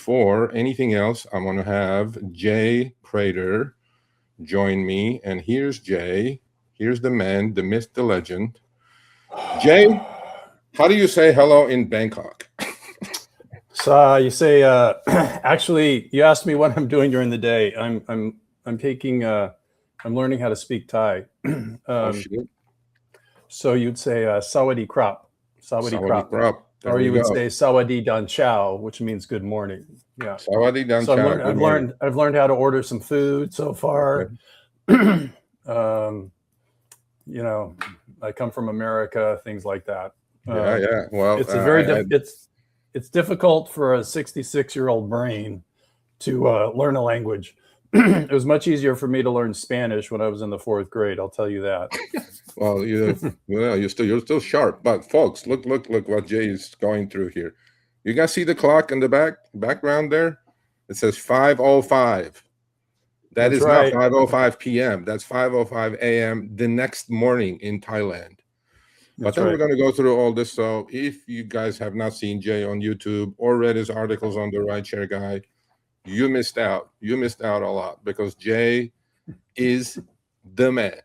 before anything else, I want to have Jay Prater join me. And here's Jay. Here's the man, the myth, the legend. Jay, how do you say hello in Bangkok? So you say, actually, you asked me what I'm doing during the day. I'm taking, I'm learning how to speak Thai. Shit. So you'd say Sawadi Krap, Sawadi Sawadee Krap, krap. There or we you would go. say Sawadi Dan Chow, which means good morning. Yeah. Sawadee dan So chow. Good morning. I've learned how to order some food so far. Okay. You know, I come from America, things like that. Yeah. Well, It's a it's difficult for a 66-year-old brain to learn a language. It was much easier for me to learn Spanish when I was in the 4th grade. I'll tell you that. well, you're still sharp. But folks, look what Jay is going through here. You guys see the clock in the background there? It says 5:05. That That's is right. not 5:05 p.m. That's 5:05 a.m. the next morning in Thailand. But That's then we're right. going to go through all this. So if you guys have not seen Jay on YouTube or read his articles on the Rideshare Guy, you missed out. You missed out a lot because Jay is the man.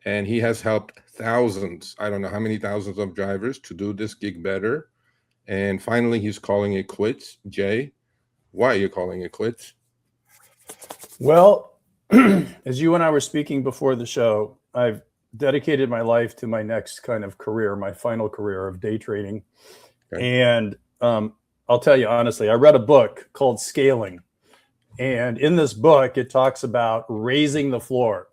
And he has helped thousands, I don't know how many thousands of drivers to do this gig better. And finally, he's calling it quits. Jay, why are you calling it quits? Well, as you and I were speaking before the show, I've dedicated my life to my next kind of career, my final career of day trading. Okay. And I'll tell you honestly, I read a book called Scaling. And in this book, it talks about raising the floor,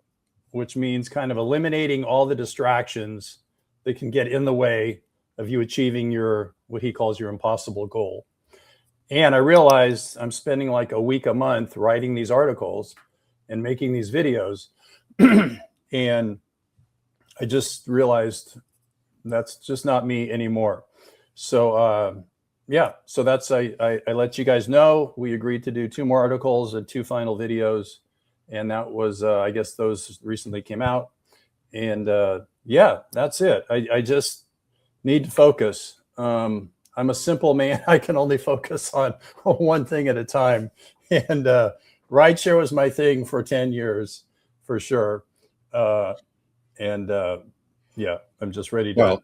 which means kind of eliminating all the distractions that can get in the way of you achieving your, what he calls your impossible goal. And I realized I'm spending like a week a month writing these articles and making these videos. And I just realized that's just not me anymore. So yeah, so that's, I let you guys know. We agreed to do 2 more articles and 2 final videos. And that was, I guess those recently came out. And yeah, that's it. I just need to focus. I'm a simple man. I can only focus on one thing at a time. And rideshare was my thing for 10 years, for sure. Yeah, I'm just ready to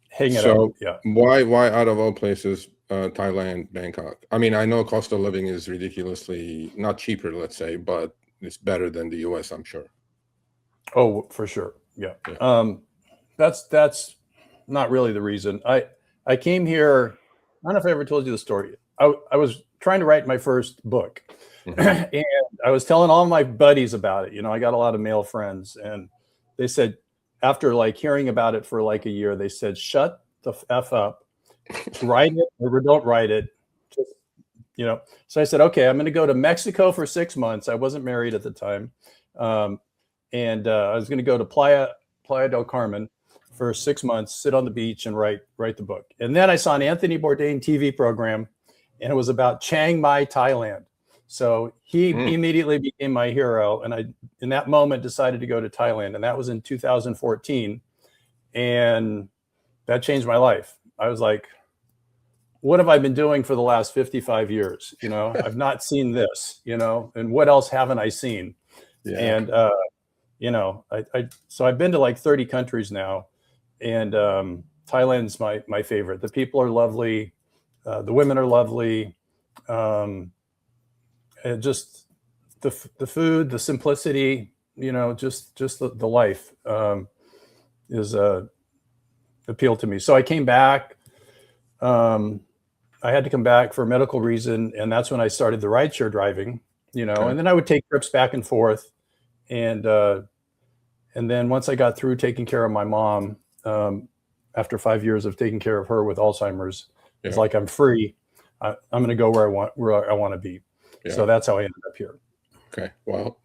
hang it up. Yeah. Why out of all places, Thailand, Bangkok? I mean, I know cost of living is ridiculously not cheaper, let's say, but it's better than the US, I'm sure. Oh, for sure. Yeah. That's not really the reason. I came here. I don't know if I ever told you the story. I was trying to write my first book, and I was telling all my buddies about it. You know, I got a lot of male friends, and they said, after like hearing about it for like a year, they said, shut the F up, write it or don't write it. Just, you know, so I said, okay, I'm going to go to Mexico for 6 months. I wasn't married at the time. And I was going to go to Playa del Carmen for 6 months, sit on the beach and write the book. And then I saw an Anthony Bourdain TV program, and it was about Chiang Mai, Thailand. So he immediately became my hero. And I, in that moment, decided to go to Thailand. And that was in 2014. And that changed my life. I was like, what have I been doing for the last 55 years? You know, I've not seen this, you know, and what else haven't I seen? Yeah. And, you know, so I've been to like 30 countries now, and Thailand's my favorite. The people are lovely. The women are lovely. And just the food, the simplicity, you know, just the life is appealed to me. So I came back. I had to come back for a medical reason, and that's when I started the rideshare driving, you know, and then I would take trips back and forth. And then once I got through taking care of my mom, after 5 years of taking care of her with Alzheimer's, it's like, I'm free. I'm going to go where I want to be. Yeah. So that's how I ended up here. Okay. Well,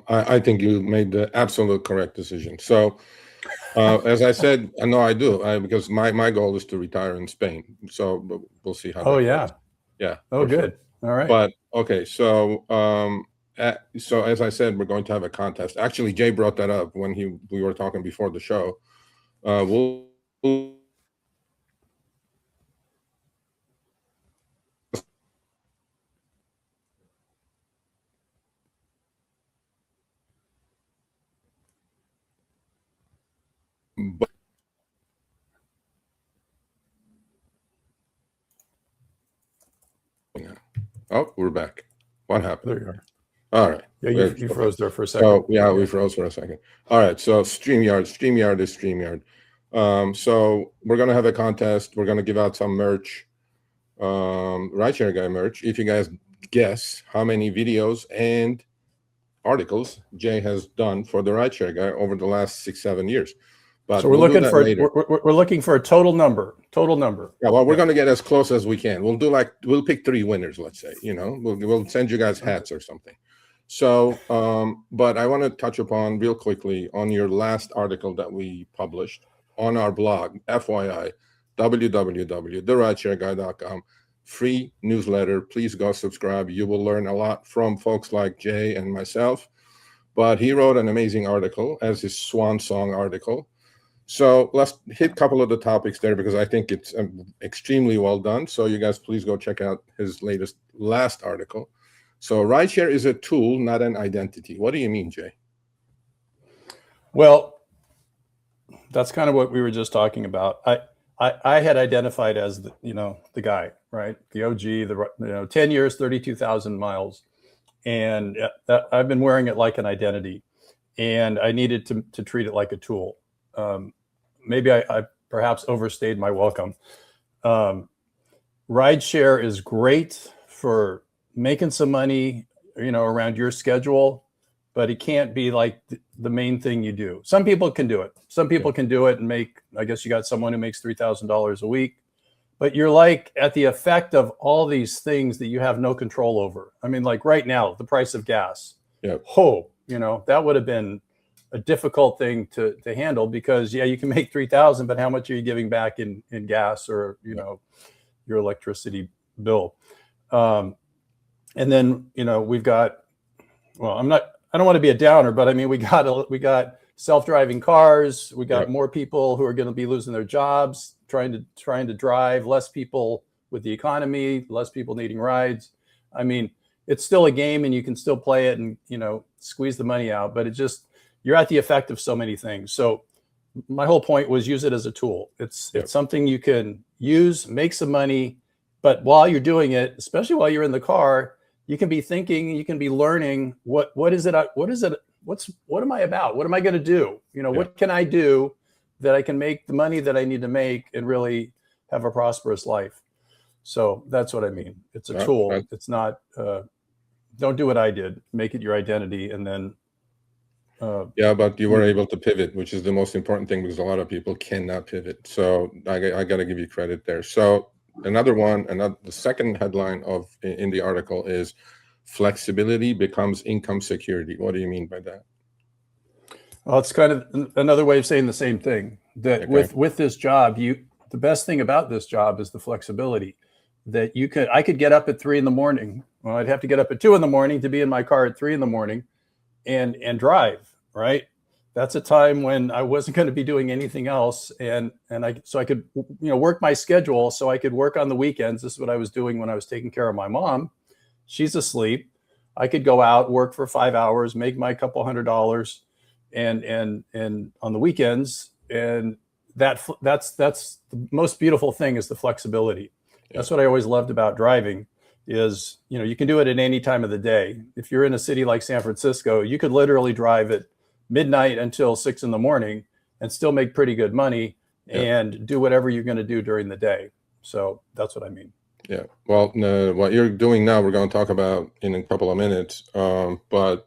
I think you made the absolute correct decision. So as I said, I know I do, because my goal is to retire in Spain. So we'll see how. Oh, yeah. Goes. Yeah. Oh, good. Sure. All right. But okay. So so as I said, we're going to have a contest. Actually, Jay brought that up when we were talking before the show. We'll Oh, we're back. What happened? There you are. All right. Yeah, you froze there for a second. So yeah, we froze for a second. All right. So StreamYard is StreamYard. So we're gonna have a contest. We're gonna give out some merch, Rideshare Guy merch. If you guys guess how many videos and articles Jay has done for the Rideshare Guy over the last 6-7 years. But so we're looking for a total number. Yeah, well, we're going to get as close as we can. We'll pick 3 winners, let's say. We'll send you guys hats or something. So, but I want to touch upon real quickly on your last article that we published on our blog, FYI, www.therideshareguy.com, free newsletter. Please go subscribe. You will learn a lot from folks like Jay and myself. But he wrote an amazing article as his swan song article. So let's hit a couple of the topics there because I think it's extremely well done. So you guys, please go check out his last article. So rideshare is a tool, not an identity. What do you mean, Jay? Well, that's kind of what we were just talking about. I had identified as the guy, right? The OG, 10 years, 32,000 miles. And I've been wearing it like an identity, and I needed to treat it like a tool. Maybe I perhaps overstayed my welcome. Rideshare is great for making some money, around your schedule, but it can't be like the main thing you do. Some people can do it. Some people can do it and I guess you got someone who makes $3,000 a week, but you're like at the effect of all these things that you have no control over. I mean, like right now, the price of gas. Yeah. That would have been a difficult thing to handle because you can make 3,000, but how much are you giving back in gas or, your electricity bill? And then, we've got, I don't want to be a downer, but I mean, we got self-driving cars. We got more people who are going to be losing their jobs, trying to drive, less people with the economy, less people needing rides. I mean, it's still a game and you can still play it and, squeeze the money out, but you're at the effect of so many things. So my whole point was use it as a tool. It's something you can use, make some money, but while you're doing it, especially while you're in the car, you can be thinking, you can be learning what am I about? What am I going to do? What can I do that I can make the money that I need to make and really have a prosperous life? So that's what I mean. It's a tool. It's not, don't do what I did, make it your identity. And then, but you were able to pivot, which is the most important thing because a lot of people cannot pivot. So I got to give you credit there. So the second headline in the article is flexibility becomes income security. What do you mean by that? Well, it's kind of another way of saying the same thing. That with this job, the best thing about this job is the flexibility. That I could get up at 3 a.m. Well, I'd have to get up at 2 a.m. to be in my car at 3 a.m. and drive. Right. That's a time when I wasn't going to be doing anything else. And I could, work my schedule so I could work on the weekends. This is what I was doing when I was taking care of my mom. She's asleep. I could go out, work for 5 hours, make my couple $100 and on the weekends. And that's the most beautiful thing is the flexibility. Yeah. That's what I always loved about driving is, you can do it at any time of the day. If you're in a city like San Francisco, you could literally drive at midnight until 6 a.m. and still make pretty good money and do whatever you're going to do during the day. So that's what I mean. Yeah. Well, what you're doing now, we're going to talk about in a couple of minutes. But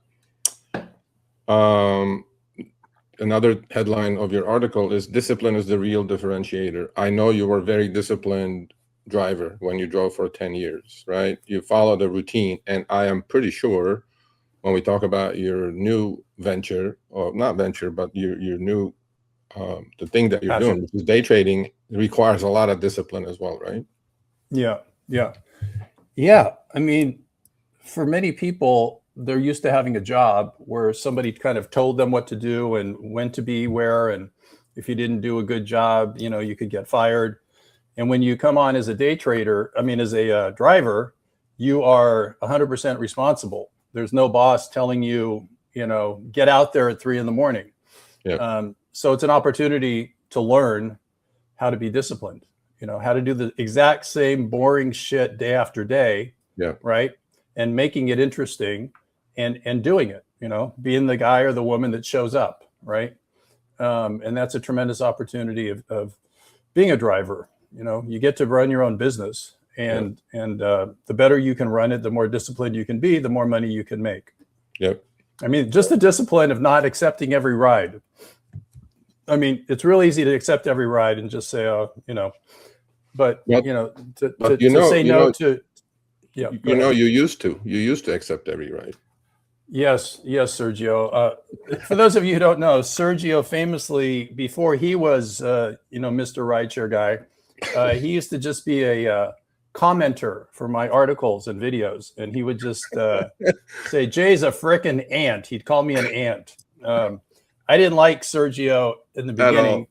another headline of your article is discipline is the real differentiator. I know you were a very disciplined driver when you drove for 10 years, right? You followed a routine. And I am pretty sure when we talk about your new venture, or not venture, but your new, the thing that you're doing, which is day trading, requires a lot of discipline as well, right? Yeah. I mean, for many people, they're used to having a job where somebody kind of told them what to do and when to be where. And if you didn't do a good job, you could get fired. And when you come on as a day trader, as a driver, you are 100% responsible. There's no boss telling you, get out there at 3 a.m. Yeah. So it's an opportunity to learn how to be disciplined, how to do the exact same boring shit day after day. Yeah. Right. and making it interesting and doing it, you know, being the guy or the woman that shows up, right? And that's a tremendous opportunity of being a driver. You know, you get to run your own business, and the better you can run it, the more disciplined you can be, the more money you can make. Yep. I mean, just the discipline of not accepting every ride. I mean, it's real easy to accept every ride and just say, oh, you know, but you know, to say no to, yeah, you used to accept every ride. Yes, Sergio. For those of you who don't know, Sergio famously, before he was, you know, Mr. Rideshare guy, he used to just be a commenter for my articles and videos, and he would just say, "Jay's a frickin' ant." He'd call me an ant. I didn't like Sergio in the beginning.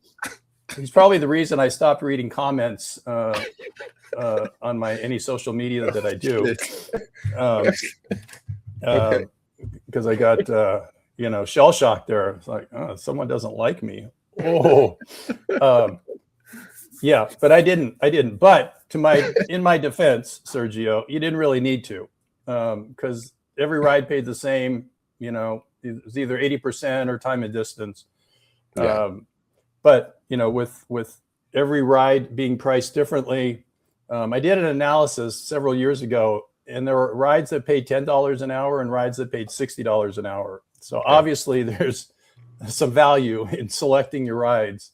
He's probably the reason I stopped reading comments on my any social media that I do. Because I got you know, shell shocked there. It's like, oh, someone doesn't like me. Oh, yeah, but I didn't. But in my defense, Sergio, you didn't really need to, because every ride paid the same. You know, it was either 80% or time and distance. Yeah. But you know, with every ride being priced differently, I did an analysis several years ago. And there were rides that paid $10 an hour and rides that paid $60 an hour. So obviously there's some value in selecting your rides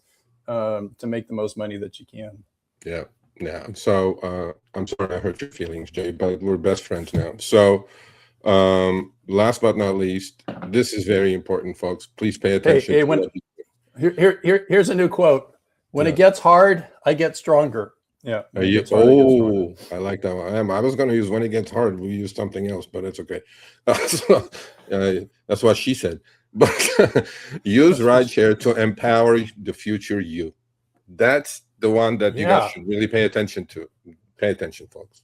to make the most money that you can. Yeah. Yeah. So I'm sorry I hurt your feelings, Jay, but we're best friends now. So last but not least, this is very important, folks. Please pay attention. Here's a new quote. When it gets hard, I get stronger. Yeah. I like that one. I was going to use when it gets hard. We use something else, but it's okay. That's what she said. But use rideshare to empower the future you. That's the one that you guys should really pay attention to. Pay attention, folks.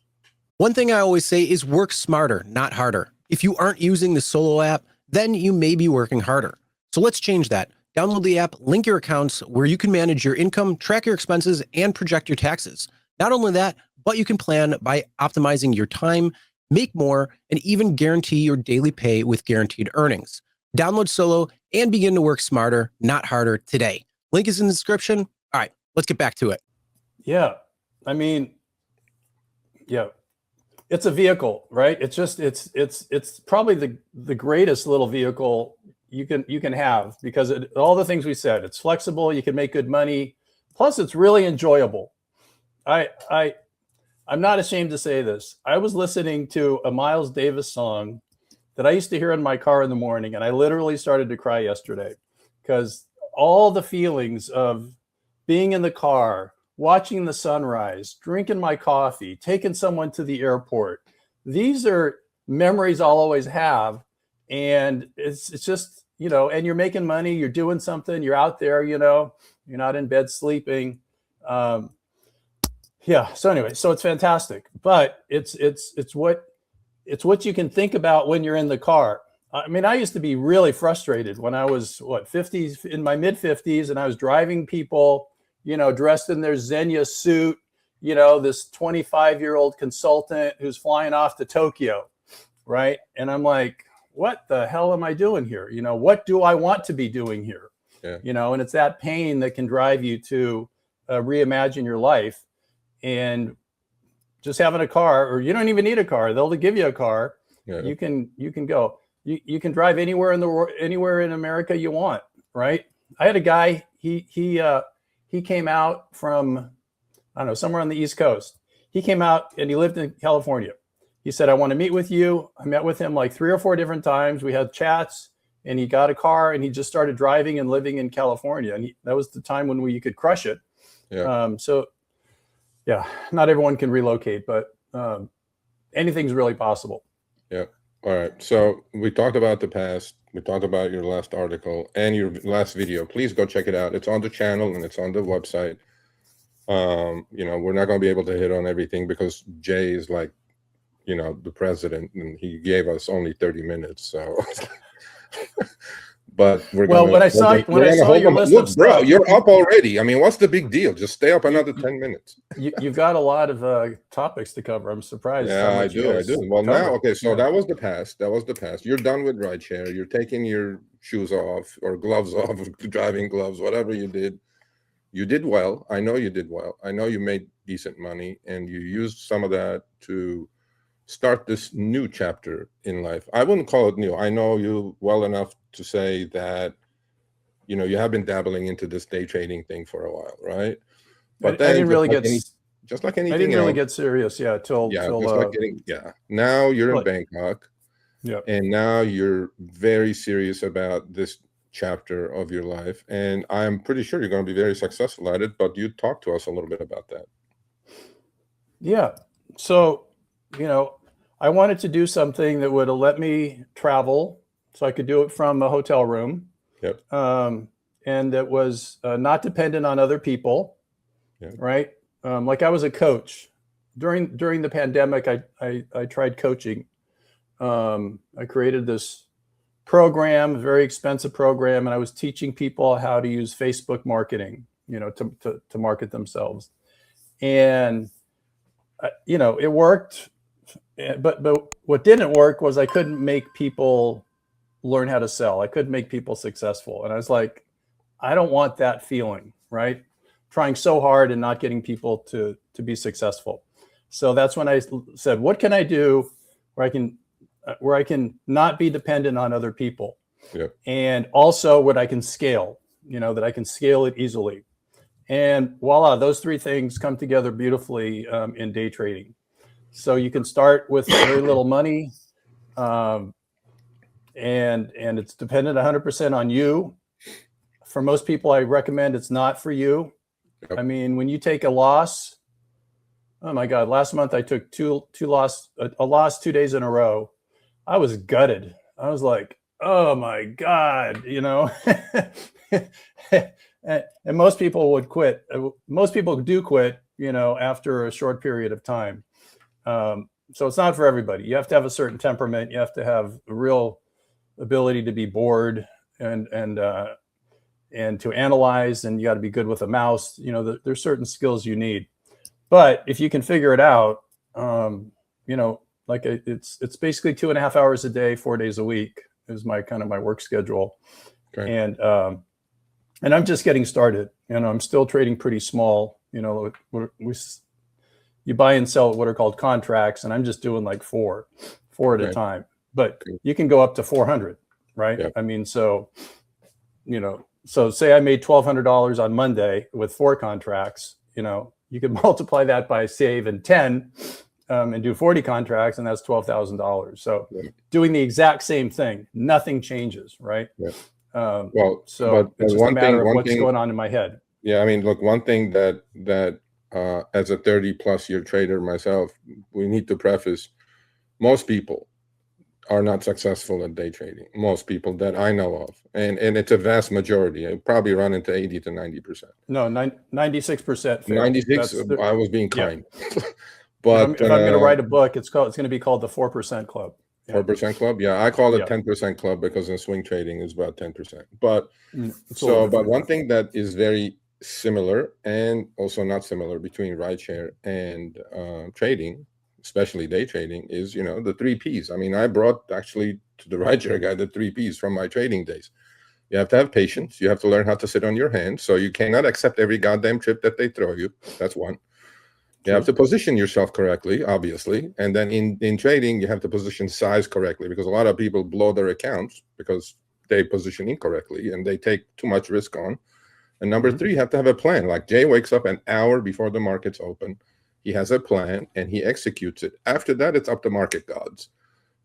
One thing I always say is work smarter, not harder. If you aren't using the Solo app, then you may be working harder. So let's change that. Download the app, link your accounts where you can manage your income, track your expenses, and project your taxes. Not only that, but you can plan by optimizing your time, make more, and even guarantee your daily pay with guaranteed earnings. Download Solo and begin to work smarter, not harder today. Link is in the description. All right, let's get back to it. Yeah. I mean, yeah, it's a vehicle, right? It's just, it's probably the greatest little vehicle you can have, because all the things we said, it's flexible, you can make good money, plus it's really enjoyable. I'm not ashamed to say this. I was listening to a Miles Davis song that I used to hear in my car in the morning, and I literally started to cry yesterday, because all the feelings of being in the car, watching the sunrise, drinking my coffee, taking someone to the airport, these are memories I'll always have. And it's just, you know, and you're making money, you're doing something, you're out there, you know, you're not in bed sleeping. Yeah. So anyway, so it's fantastic, but it's what you can think about when you're in the car. I mean, I used to be really frustrated when I was in my mid 50s, and I was driving people, you know, dressed in their Xenia suit, you know, this 25-year-old consultant who's flying off to Tokyo. Right. And I'm like, what the hell am I doing here? You know, what do I want to be doing here? Yeah. You know, and it's that pain that can drive you to reimagine your life. And just having a car, or you don't even need a car, they'll give you a car. Yeah. You can go. You can drive anywhere in the world, anywhere in America you want. Right. I had a guy. He came out from, I don't know, somewhere on the East Coast. He came out and he lived in California. He said, I want to meet with you. I met with him like 3 or 4 different times. We had chats, and he got a car and he just started driving and living in California. And that was the time when you could crush it. Yeah. So yeah, not everyone can relocate, but anything's really possible. Yeah. All right. So we talked about the past. We talked about your last article and your last video. Please go check it out. It's on the channel and it's on the website. You know, we're not going to be able to hit on everything because Jay is like, you know, the president, and he gave us only 30 minutes. So, but we're Well, gonna when I saw hold your them. list Look, of bro, stuff, you're up already. I mean, what's the big deal? Just stay up another 10 minutes. you've got a lot of topics to cover. I'm surprised how Yeah, I much you do. I guys do. Well, now, cover. okay, so Yeah. that was the past. That was the past. You're done with rideshare. You're taking your shoes off or gloves off, driving gloves, whatever you did. You did well. I know you did well. I know you made decent money, and you used some of that to start this new chapter in life. I wouldn't call it new. I know you well enough to say that, you know, you have been dabbling into this day trading thing for a while, right? But I then didn't really just like I anything didn't really else, get serious. Yeah. now you're in Like- Bangkok, yeah. and now you're very serious about this chapter of your life, and I'm pretty sure you're going to be very successful at it. But you talk to us a little bit about that. Yeah. So, you know, I wanted to do something that would let me travel so I could do it from a hotel room. Yep. And that was not dependent on other people. Yep. Right. Like I was a coach during the pandemic. I tried coaching. I created this program, a very expensive program, and I was teaching people how to use Facebook marketing, you know, to market themselves. And you know, it worked, but what didn't work was I couldn't make people learn how to sell. I couldn't make people successful. And I was like, I don't want that feeling, right? Trying so hard and not getting people to be successful. So that's when I said, what can I do where I can not be dependent on other people? Yeah. And also what I can scale, you know, that I can scale it easily. And voila, those three things come together beautifully in day trading. So you can start with very little money, and it's dependent 100% on you. For most people, I recommend it's not for you. Yep. I mean, when you take a loss, oh my God, last month I took a loss 2 days in a row. I was gutted. I was like, oh my God, you know. And most people would quit. Most people do quit, you know, after a short period of time. So it's not for everybody. You have to have a certain temperament. You have to have a real ability to be bored and to analyze, and you got to be good with a mouse. You know, there's certain skills you need. But if you can figure it out, you know, like it's basically 2.5 hours a day, 4 days a week is my work schedule. Okay. And I'm just getting started. You know, I'm still trading pretty small. You know, you buy and sell what are called contracts, and I'm just doing like four at a time. But you can go up to 400, right? Yeah. I mean, so, you know, so say I made $1,200 on Monday with 4 contracts. You know, you can multiply that by save and 10 and do 40 contracts, and that's $12,000. So doing the exact same thing, nothing changes, right? Yeah. So it's just a matter of what's going on in my head. Yeah, I mean, look, one thing that as a 30+ year trader myself, we need to preface: most people are not successful at day trading. Most people that I know of, and it's a vast majority. I probably run into 80 to 90%. No, 96%. 96. I was being kind. Yeah. But if I'm going to write a book, it's going to be called the 4% Club. 4% Club. Yeah, I call it 10% Club because in swing trading is about 10%. But but one thing that is very similar and also not similar between rideshare and trading, especially day trading, is, you know, the 3 Ps. I mean, I brought actually to the rideshare guy the 3 Ps from my trading days. You have to have patience. You have to learn how to sit on your hands. So you cannot accept every goddamn trip that they throw you. That's one. You have to position yourself correctly, obviously. And then in trading, you have to position size correctly, because a lot of people blow their accounts because they position incorrectly and they take too much risk on. And number 3, you have to have a plan. Like Jay wakes up an hour before the markets open. He has a plan and he executes it. After that, it's up to market gods.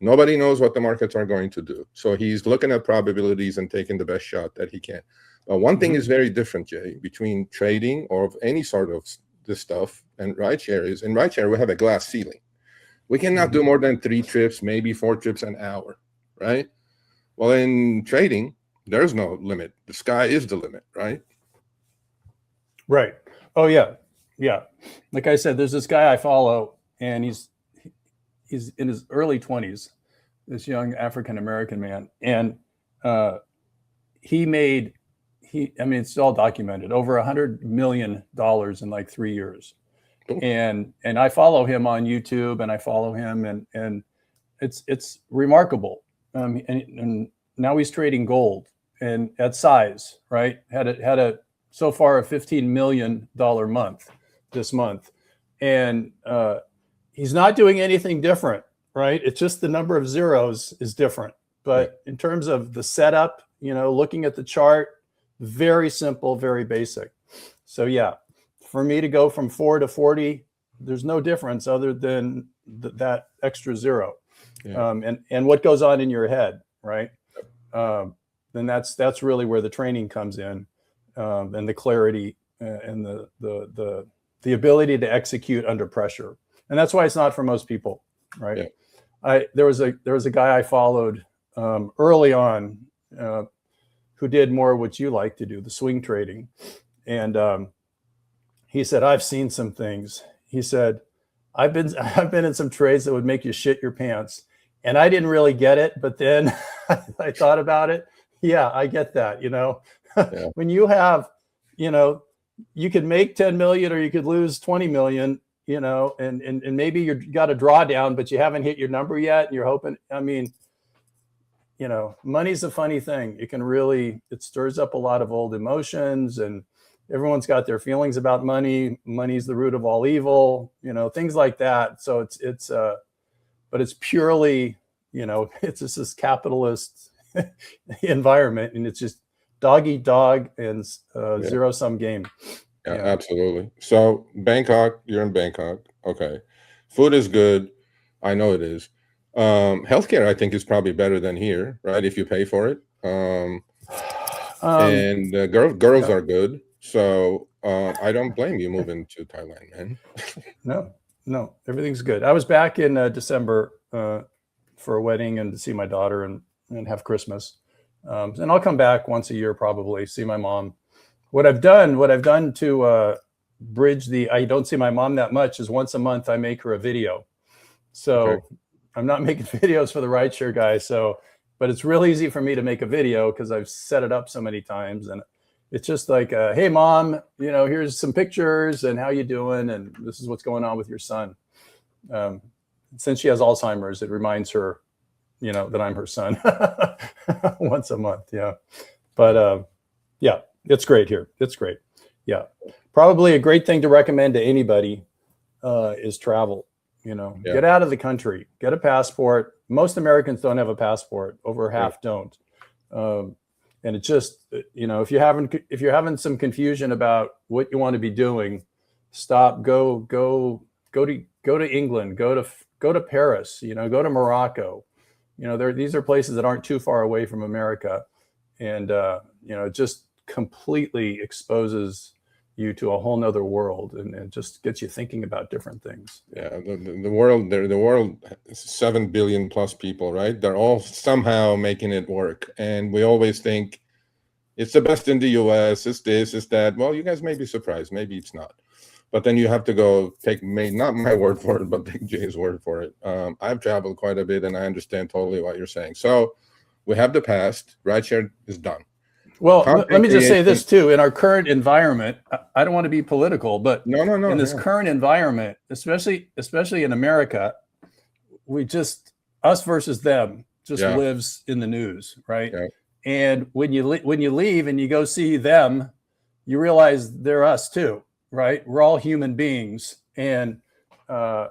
Nobody knows what the markets are going to do. So he's looking at probabilities and taking the best shot that he can. But one thing is very different, Jay, between trading or of any sort of this stuff and rideshare is, in rideshare, we have a glass ceiling. We cannot do more than 3 trips, maybe 4 trips an hour, right? Well, in trading, there's no limit. The sky is the limit, right? Right. Oh, yeah. Yeah. Like I said, there's this guy I follow, and he's in his early 20s, this young African-American man. And he made, I mean, it's all documented, over $100 million in like 3 years. Cool. And I follow him on YouTube, and I follow him, and it's remarkable. And now he's trading gold and at size, right? Had a so far a $15 million month this month. And he's not doing anything different, right? It's just the number of zeros is different. But in terms of the setup, you know, looking at the chart, very simple, very basic. So yeah, for me to go from 4 to 40, there's no difference other than that extra zero. Yeah. And what goes on in your head, right? Then that's really where the training comes in, and the clarity and the ability to execute under pressure. And that's why it's not for most people, right? Yeah. There was a guy I followed early on who did more what you like to do, the swing trading. And he said, I've seen some things. He said, I've been in some trades that would make you shit your pants. And I didn't really get it, but then I thought about it. Yeah, I get that. You know, when you have, you know, you could make 10 million or you could lose 20 million, you know, and maybe you got a drawdown, but you haven't hit your number yet. And you're hoping, I mean, you know, money's a funny thing. It stirs up a lot of old emotions, and everyone's got their feelings about money. Money's the root of all evil, you know, things like that. So but it's purely, you know, it's just this capitalist environment, and it's just dog eat dog and zero sum game. Yeah, absolutely. So Bangkok, you're in Bangkok. Okay. Food is good. I know it is. Healthcare, I think, is probably better than here, right? If you pay for it. And girls are good. So I don't blame you moving to Thailand, man. No, everything's good. I was back in December for a wedding and to see my daughter and have Christmas. And I'll come back once a year, probably see my mom. What I've done to bridge I don't see my mom that much is once a month I make her a video. So I'm not making videos for the rideshare guys. But it's real easy for me to make a video because I've set it up so many times. And it's just like, hey, mom, you know, here's some pictures and how you doing? And this is what's going on with your son. Since she has Alzheimer's, it reminds her, you know, that I'm her son once a month. Yeah. But yeah, it's great here. It's great. Yeah. Probably a great thing to recommend to anybody is travel. You know, get out of the country, get a passport. Most Americans don't have a passport. Over half don't. And it just, you know, if you're having some confusion about what you want to be doing, stop, go to England, go to Paris, you know, go to Morocco. You know, these are places that aren't too far away from America. And, you know, it just completely exposes you to a whole nother world, and it just gets you thinking about different things. Yeah, the world is 7 billion plus people, right? They're all somehow making it work, and we always think it's the best in the US, it's this, it's that. Well, you guys may be surprised, maybe it's not, but then you have to go take not my word for it, but take Jay's word for it. I've traveled quite a bit, and I understand totally what you're saying. So we have the past. Rideshare is done. Well, let me just say this too. In our current environment, I don't want to be political, but no. In this current environment, especially in America, us versus them just lives in the news, right? Yeah. And when you leave and you go see them, you realize they're us too, right? We're all human beings, and so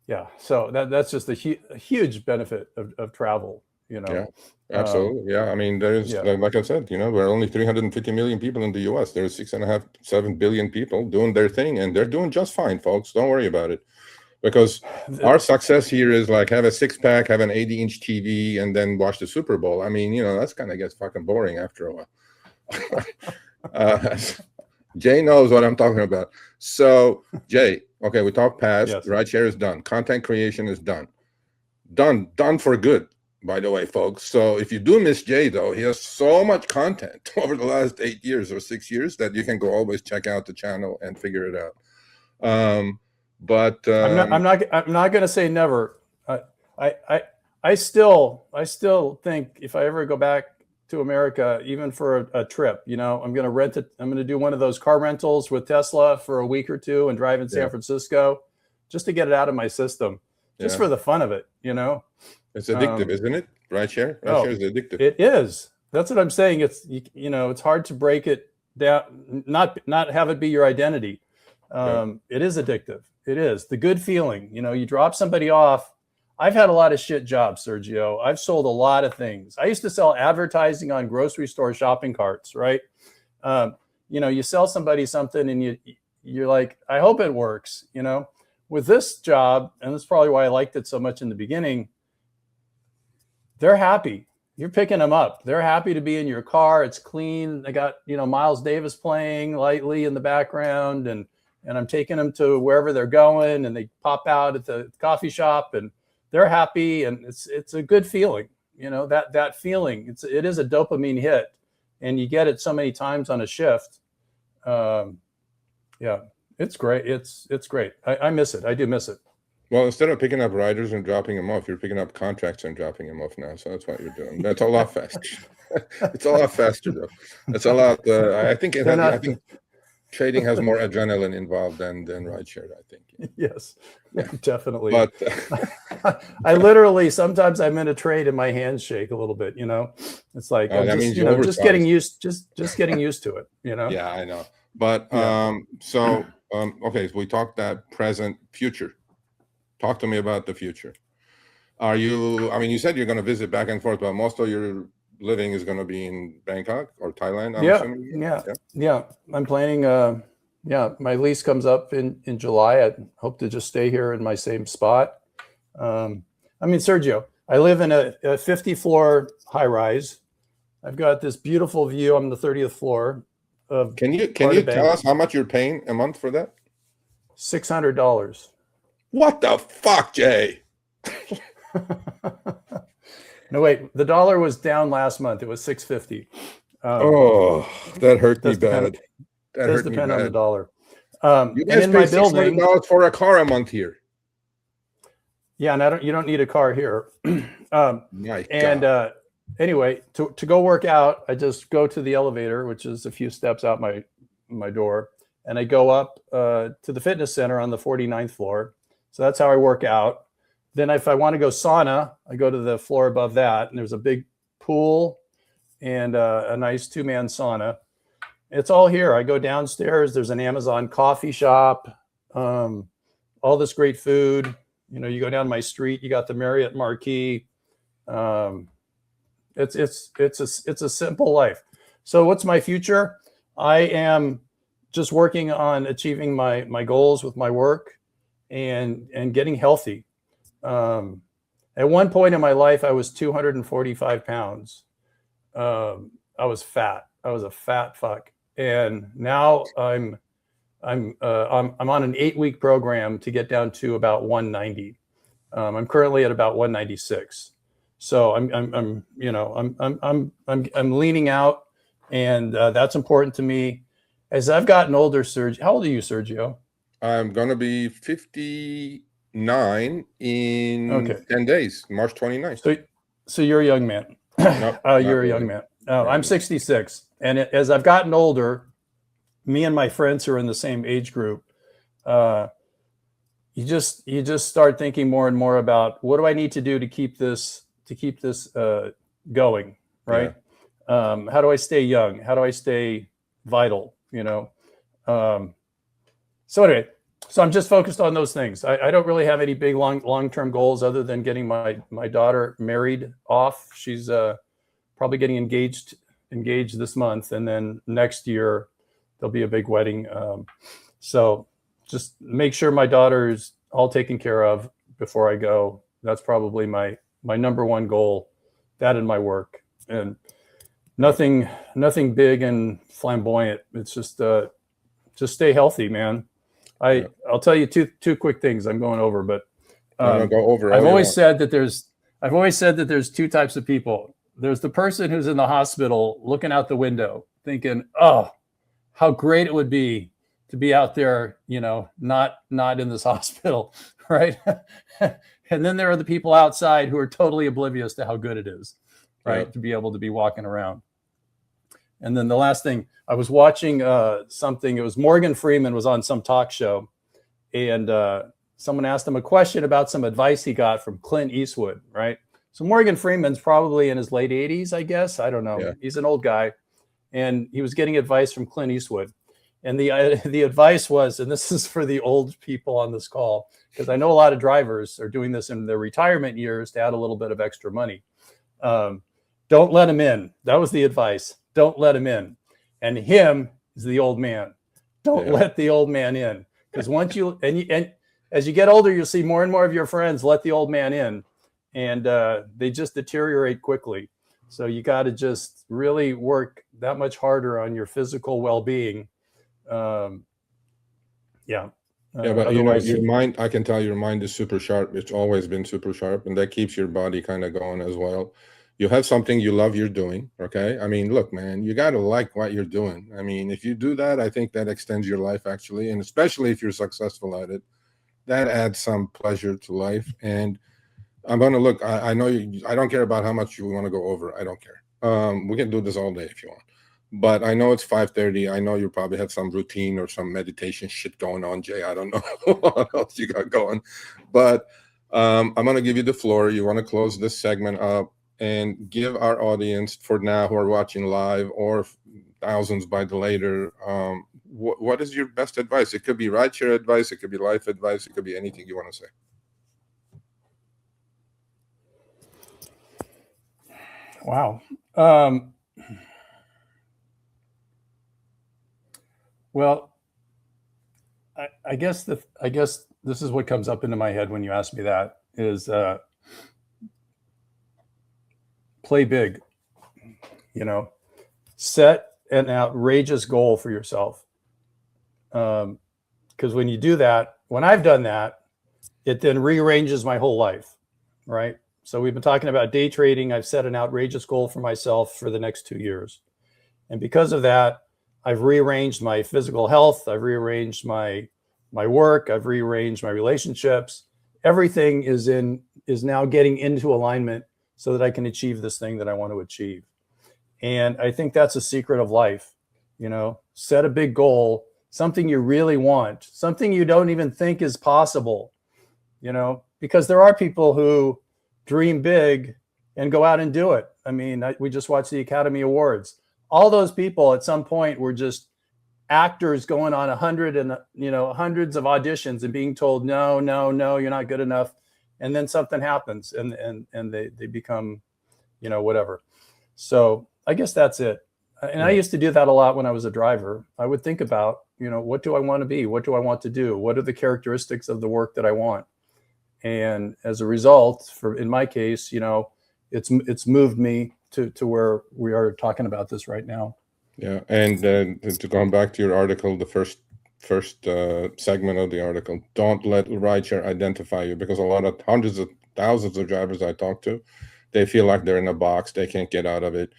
that's just a huge benefit of travel, you know. Yeah. Absolutely. I mean, there's like I said, you know, we're only 350 million people in the US. There's 6.5, 7 billion people doing their thing, and they're doing just fine, folks. Don't worry about it, because our success here is like have a 6-pack, have an 80-inch TV, and then watch the Super Bowl. I mean, you know, that's kind of gets fucking boring after a while. Jay knows what I'm talking about. So, Jay, okay, we talked past. Rideshare is done. Content creation is done for good. By the way, folks. So if you do miss Jay, though, he has so much content over the last 8 years or 6 years that you can go always check out the channel and figure it out. But I'm not going to say never. I still think if I ever go back to America, even for a trip. You know, I'm going to rent it. I'm going to do one of those car rentals with Tesla for a week or two and drive in San Francisco just to get it out of my system, just for the fun of it. You know, it's addictive, isn't it? Rideshare is addictive. It is. That's what I'm saying. It's, you know, it's hard to break it down, not have it be your identity. It is addictive. It is the good feeling. You know, you drop somebody off. I've had a lot of shit jobs, Sergio. I've sold a lot of things. I used to sell advertising on grocery store shopping carts, right? You know, you sell somebody something and you're like, I hope it works. You know, with this job, and that's probably why I liked it so much in the beginning, they're happy. You're picking them up. They're happy to be in your car. It's clean. They got, you know, Miles Davis playing lightly in the background, and I'm taking them to wherever they're going, and they pop out at the coffee shop and they're happy, and it's a good feeling. You know, that feeling, it is a dopamine hit, and you get it so many times on a shift. Yeah, it's great. It's great. I miss it. I do miss it. Well, instead of picking up riders and dropping them off, you're picking up contracts and dropping them off now. So that's what you're doing. That's a lot faster. It's a lot faster, though. It's a lot. I think trading has more adrenaline involved than rideshare, I think. Yes, definitely. But I literally, sometimes I'm in a trade and my hands shake a little bit, you know. It's like, just getting used to it, you know. Yeah, I know. But okay, so we talked that present, future. Talk to me about the future. You said you're going to visit back and forth, but most of your living is going to be in Bangkok or Thailand, I'm assuming? Yeah. I'm planning, my lease comes up in July. I hope to just stay here in my same spot. Sergio, I live in a 50-floor high-rise. I've got this beautiful view. I'm on the 30th floor. Can you tell us how much you're paying a month for that? $600. What the fuck, Jay? No, wait. The dollar was down last month. It was $6.50. That hurt me bad. That does depend on the dollar. You guys pay $600 for a car a month here. Yeah, and you don't need a car here. My God. Anyway, to go work out, I just go to the elevator, which is a few steps out my door, and I go up to the fitness center on the 49th floor. So that's how I work out. Then if I want to go sauna, I go to the floor above that, and there's a big pool and a nice 2-man sauna. It's all here. I go downstairs. There's an Amazon coffee shop, all this great food. You know, you go down my street, you got the Marriott Marquis. It's a simple life. So what's my future? I am just working on achieving my goals with my work and getting healthy. At one point in my life, I was 245 pounds. I was fat. I was a fat fuck. And now I'm on an 8-week program to get down to about 190. I'm currently at about 196. So I'm leaning out, and that's important to me. As I've gotten older, Sergio, how old are you, Sergio? I'm gonna be 59 in 10 days, March 29th. So you're a young man. You're a young man. I'm 66, and as I've gotten older, me and my friends who are in the same age group, you just start thinking more and more about, what do I need to do to keep this going, right? Yeah. How do I stay young? How do I stay vital? You know. So anyway, so I'm just focused on those things. I don't really have any big long-term goals other than getting my daughter married off. She's probably getting engaged this month, and then next year there'll be a big wedding. So just make sure my daughter is all taken care of before I go. That's probably my number one goal, that and my work, and nothing big and flamboyant. It's just stay healthy, man. I'll tell you two quick things. I'm going over, but go over. I've always said that there's two types of people. There's the person who's in the hospital looking out the window thinking, oh, how great it would be to be out there, you know, not in this hospital, right? And then there are the people outside who are totally oblivious to how good it is. right? Yep. To be able to be walking around. And then the last thing, I was watching something, it was Morgan Freeman was on some talk show, and someone asked him a question about some advice he got from Clint Eastwood, right? So Morgan Freeman's probably in his late 80s, I guess. I don't know. Yeah. He's an old guy. And he was getting advice from Clint Eastwood. And the advice was, and this is for the old people on this call, because I know a lot of drivers are doing this in their retirement years to add a little bit of extra money. Don't let him in. That was the advice. Don't let him in. And him is the old man. Don't let the old man in. Because once you, and as you get older, you'll see more and more of your friends let the old man in. And they just deteriorate quickly. So you got to just really work that much harder on your physical well-being. But your mind, I can tell your mind is super sharp. It's always been super sharp, and that keeps your body kind of going as well. You have something you love you're doing, okay? I mean, look, man, you got to like what you're doing. I mean, if you do that, I think that extends your life, actually, and especially if you're successful at it, that adds some pleasure to life. And I'm going to look, I know I don't care about how much you want to go over. I don't care. We can do this all day if you want. But I know it's 5:30. I know you probably have some routine or some meditation shit going on, Jay. I don't know what else you got going. But I'm going to give you the floor. You want to close this segment up and give our audience for now who are watching live or thousands by the later, what is your best advice? It could be rideshare advice. It could be life advice. It could be anything you want to say. Wow. Well, I guess this is what comes up into my head when you ask me that is play big. You know, set an outrageous goal for yourself. Because when you do that, when I've done that, it then rearranges my whole life, right? So we've been talking about day trading. I've set an outrageous goal for myself for the next 2 years. And because of that, I've rearranged my physical health. I've rearranged my work. I've rearranged my relationships. Everything is now getting into alignment so that I can achieve this thing that I want to achieve. And I think that's a secret of life. You know, set a big goal, something you really want, something you don't even think is possible, you know, because there are people who dream big and go out and do it. I mean, we just watched the Academy Awards. All those people at some point were just actors going on hundreds of auditions and being told, no, you're not good enough. And then something happens and they become, whatever. So I guess that's it. And I used to do that a lot when I was a driver. I would think about, what do I want to be? What do I want to do? What are the characteristics of the work that I want? And as a result, in my case, it's moved me to where we are talking about this right now. Yeah, and to go back to your article, the first segment of the article, don't let rideshare identify you, because a lot of hundreds of thousands of drivers I talk to, they feel like they're in a box, they can't get out of it,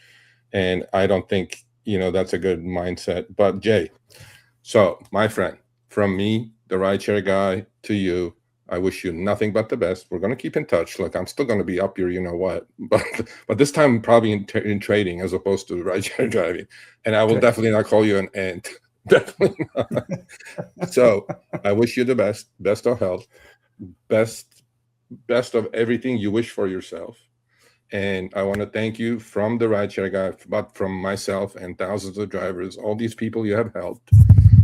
and I don't think that's a good mindset. But Jay, so my friend, from me, the rideshare guy, to you, I wish you nothing but the best. We're going to keep in touch. Look, I'm still going to be up here, but this time probably in trading as opposed to rideshare driving. And I will definitely not call you an ant. Definitely not. So I wish you the best of health, best of everything you wish for yourself. And I want to thank you from the rideshare guy, but from myself and thousands of drivers, all these people you have helped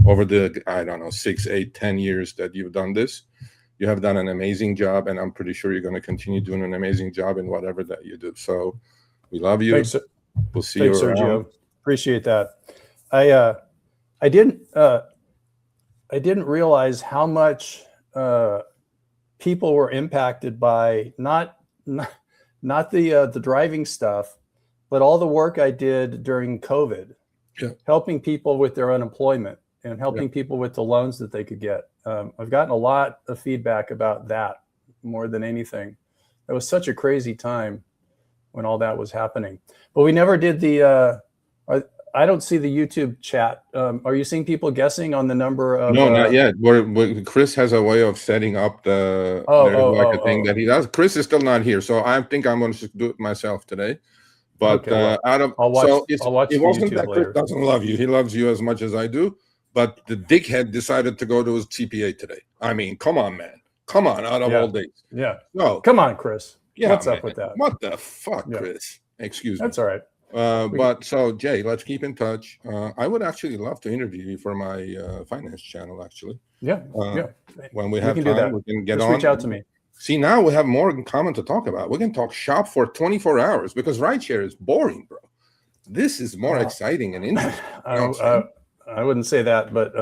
over the, 6, 8, 10 years that you've done this. You have done an amazing job, and I'm pretty sure you're going to continue doing an amazing job in whatever that you do. So we love you. Thanks, we'll see you around. Sergio. Appreciate that. I didn't realize how much people were impacted by not the driving stuff, but all the work I did during COVID, helping people with their unemployment and helping people with the loans that they could get. I've gotten a lot of feedback about that more than anything. It was such a crazy time when all that was happening. But we never did I don't see the YouTube chat. Are you seeing people guessing on the number of? No, not yet. Chris has a way of setting up a thing that he does. Chris is still not here, so I think I'm going to do it myself today. But Okay, well, Adam, I'll watch. so I'll watch it the wasn't YouTube that later. Chris doesn't love you. He loves you as much as I do. But the dickhead decided to go to his CPA today. I mean, come on, man. Come on, out of all days. Yeah. No. Come on, Chris. Yeah, What's man. up with that? What the fuck, Yeah. Chris? Excuse me. That's all right. But so, Jay, let's keep in touch. I would actually love to interview you for my finance channel, actually. Yeah. When we have can do time, that. we can get Just on. reach out to me. See, now we have more in common to talk about. We can talk shop for 24 hours because rideshare is boring, bro. This is more exciting and interesting. You know what I'm saying? I wouldn't say that, but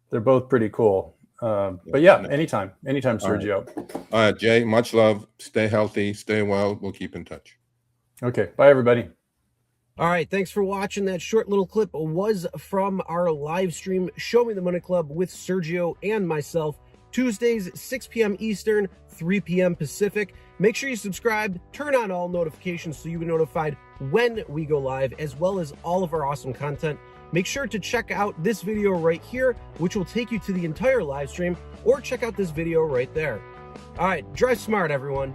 they're both pretty cool. But yeah, anytime, Sergio. All right, Jay, much love. Stay healthy, stay well. We'll keep in touch. Okay. Bye, everybody. All right, thanks for watching. That short little clip was from our live stream, Show Me the Money Club with Sergio and myself, Tuesdays, 6 p.m. Eastern, 3 p.m. Pacific. Make sure you subscribe, turn on all notifications so you get notified when we go live, as well as all of our awesome content. Make sure to check out this video right here, which will take you to the entire live stream, or check out this video right there. All right, drive smart, everyone.